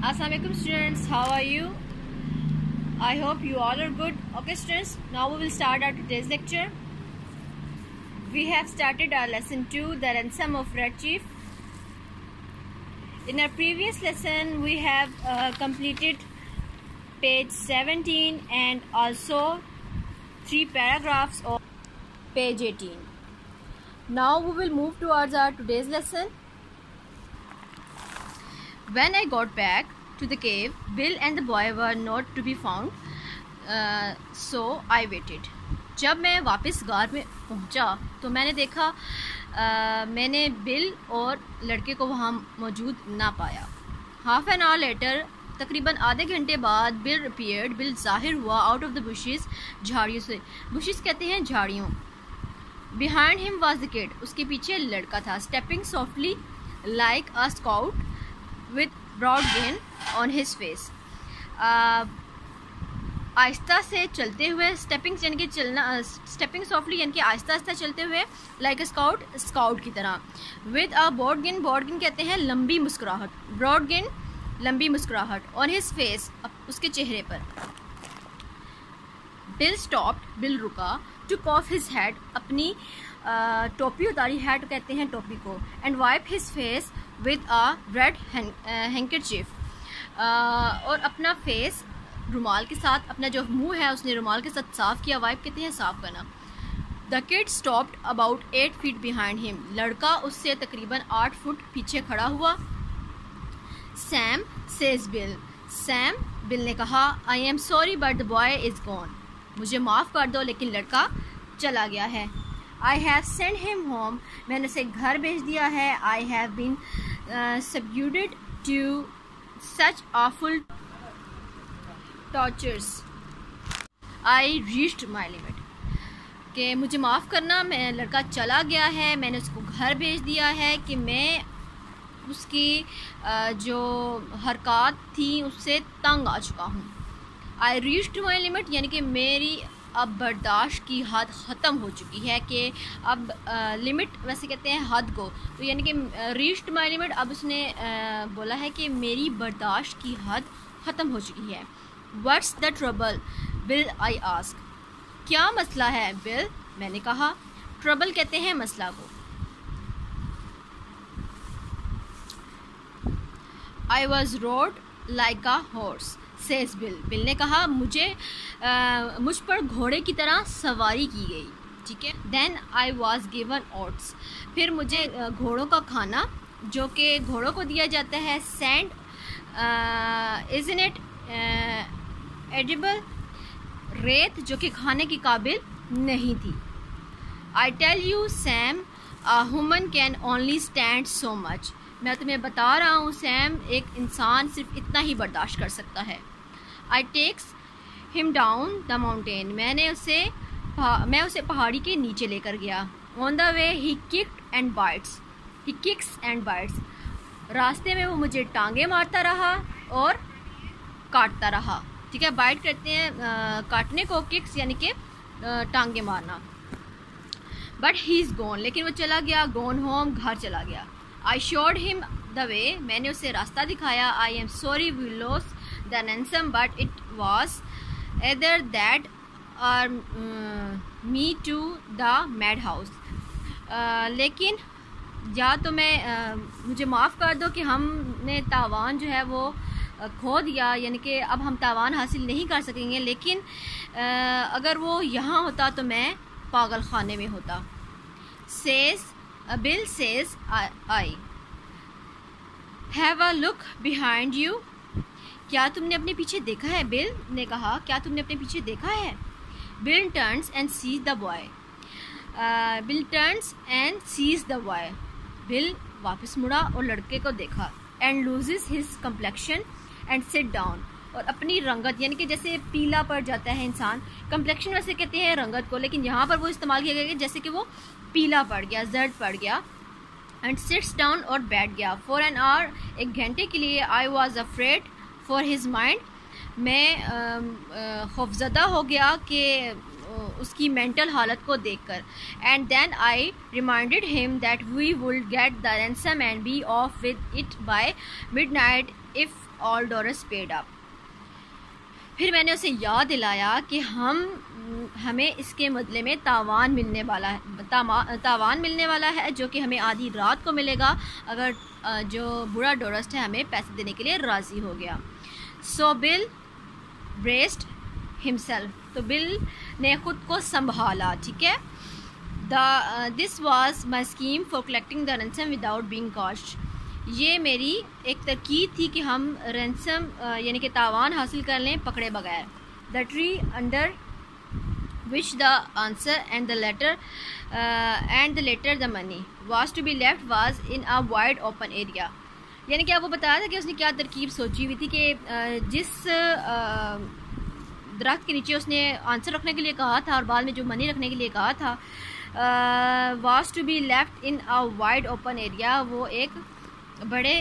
Assalamualaikum students, how are you? I hope you all are good. Okay students, now we will start our today's lecture. We have started our lesson 2, the ransom of Red Chief. In our previous lesson we have completed page 17 and also 3 paragraphs of page 18. Now we will move towards our today's lesson. When I got back to the cave, Bill and the boy were not to be found, so I waited. जब मैं वापस गार में पहुंचा तो मैंने देखा मैंने बिल और लड़के को वहां मौजूद ना पाया. हाफ एन आवर लेटर, तकरीबन आधे घंटे बाद, बिल अपीयर्ड. बिल ज़ाहिर हुआ आउट ऑफ द बुशेस, झाड़ियों से. बुशेस कहते हैं झाड़ियों. Behind him was the kid, उसके पीछे लड़का था. Stepping softly like a scout with broad grin on his face. आहिस्ता से चलते हुए, स्टेपिंग यानी कि चलना, स्टेपिंग सॉफ्टली यानी कि आहिस्ता आहिस्ता चलते हुए, लाइक स्काउट, स्काउट की तरह. विद अ ब्रॉड गिन, ब्रॉड गिन कहते हैं लंबी मुस्कुराहट. ब्रॉड गिन, लंबी मुस्कुराहट. ऑन हिज फेस, उसके चेहरे पर. बिल स्टॉप्ड, बिल रुका. टुक ऑफ हिज हेड, अपनी टोपी उतारी. हैट कहते हैं टोपी को. And wipe his face with a red handkerchief, और अपना फेस रुमाल के साथ, अपना जो मुंह है उसने रुमाल के साथ साफ किया. वाइप कहते हैं साफ करना. The kid stopped about 8 feet behind him, लड़का उससे तकरीबन 8 फुट पीछे खड़ा हुआ. Sam says Bill, Sam, Bill ने कहा. I am sorry but the boy is gone, मुझे माफ़ कर दो लेकिन लड़का चला गया है. I have send him home, मैंने उसे घर भेज दिया है. I have been subjected to such awful tortures. I reached my limit. कि मुझे माफ़ करना, मैं लड़का चला गया है, मैंने उसको घर भेज दिया है कि मैं उसकी जो हरकत थी उससे तंग आ चुका हूँ. I reached my limit यानी कि मेरी अब बर्दाश्त की हद ख़त्म हो चुकी है. कि अब लिमिट वैसे कहते हैं हद को, तो यानी कि रीच्ड माई लिमिट. अब उसने बोला है कि मेरी बर्दाश्त की हद ख़त्म हो चुकी है. What's the trouble bill, I ask, क्या मसला है बिल, मैंने कहा. ट्रबल कहते हैं मसला को. I was road like a horse says bill, bill ने कहा. मुझ पर घोड़े की तरह सवारी की गई. ठीक है. Then I was given oats, फिर मुझे घोड़ों का खाना जो कि घोड़ों को दिया जाता है. सैंड, इज़न इट एडिबल, रेत जो कि खाने के काबिल नहीं थी. I tell you Sam, a human can only stand so much, मैं तुम्हें बता रहा हूँ सैम, एक इंसान सिर्फ इतना ही बर्दाश्त कर सकता है. I takes him down the mountain, मैं उसे पहाड़ी के नीचे लेकर गया. On the way he kicked and bites, he kicks and bites, रास्ते में वो मुझे टांगे मारता रहा और काटता रहा. ठीक है. बाइट करते हैं काटने को, किक्स यानी कि टांगे मारना. बट ही इज़ गॉन, लेकिन वो चला गया. गॉन होम, घर चला गया. I showed him the way, मैंने उसे रास्ता दिखाया. I am sorry we lost the ransom but it was either that or me to the madhouse. लेकिन या तो मैं मुझे माफ़ कर दो कि हमने तावान जो है वो खो दिया, यानी कि अब हम तावान हासिल नहीं कर सकेंगे. लेकिन अगर वो यहाँ होता तो मैं पागल खाने में होता. Says bill says I have a look behind you, क्या तुमने अपने पीछे देखा है, बिल ने कहा. क्या तुमने अपने पीछे देखा है. Bill turns and sees the boy, Bill turns and sees the boy, Bill वापस मुड़ा और लड़के को देखा. And loses his complexion and sit down, और अपनी रंगत यानी कि जैसे पीला पड़ जाता है इंसान. कम्प्लेक्शन वैसे कहते हैं रंगत को, लेकिन यहाँ पर वो इस्तेमाल किया गया जैसे कि वो पीला पड़ गया, जर्द पड़ गया. एंड सिट्स डाउन, और बैठ गया. फॉर एन आवर, एक घंटे के लिए. I was afraid for his mind, मैं खौफजदा हो गया कि उसकी मेंटल हालत को देखकर. And then I reminded him that we would get the ransom and be off with it by midnight if all dollars paid up. फिर मैंने उसे याद दिलाया कि हमें इसके बदले में तावान मिलने वाला है जो कि हमें आधी रात को मिलेगा अगर जो बुरा डोरस्ट है हमें पैसे देने के लिए राज़ी हो गया। सो बिल ब्रेस्ड हिमसेल्फ, तो बिल ने खुद को संभाला, ठीक है। This was my scheme for collecting the ransom without being cost. ये मेरी एक तरकीब थी कि हम रैंसम यानी कि तावान हासिल कर लें पकड़े बगैर। The tree under which the answer and the letter the money was to be left was in a wide open area. यानी कि आपको बताया था कि उसने क्या तरकीब सोची हुई थी कि जिस दरख्त के नीचे उसने आंसर रखने के लिए कहा था और बाद में जो मनी रखने के लिए कहा था, was to be left in a wide open area, वो एक बड़े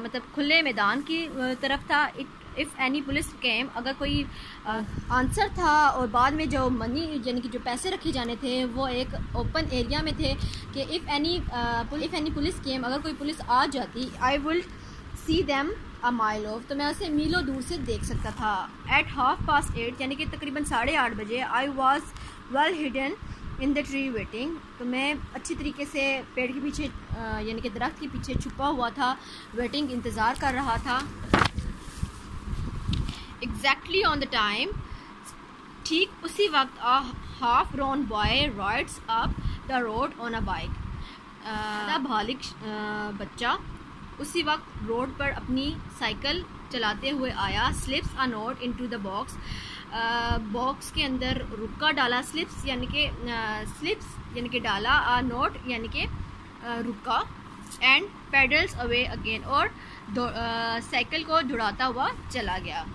मतलब खुले मैदान की तरफ था। इफ़ एनी पुलिस केम, अगर कोई आंसर था और बाद में जो मनी यानी कि जो पैसे रखे जाने थे वो एक ओपन एरिया में थे कि इफ़ एनी पुलिस केम, अगर कोई पुलिस आ जाती, I will see them a mile of, तो मैं उसे मीलों दूर से देख सकता था। एट 8:30 यानी कि तकरीबन 8:30 बजे, I was well hidden in the tree waiting, तो मैं अच्छी तरीके से पेड़ के पीछे यानी कि दरख्त के पीछे छुपा हुआ था, वेटिंग इंतज़ार कर रहा था। एग्जैक्टली ऑन द टाइम, ठीक उसी वक्त a half grown boy rides up the road on a bike. बालिग बच्चा उसी वक्त रोड पर अपनी साइकिल चलाते हुए आया। Slips a note into the box, box के अंदर रुक्का डाला। स्लिप्स यानी कि डाला, अ नोट यानी कि रुक्का, एंड पेडल्स अवे अगेन, और साइकिल को दौड़ाता हुआ चला गया।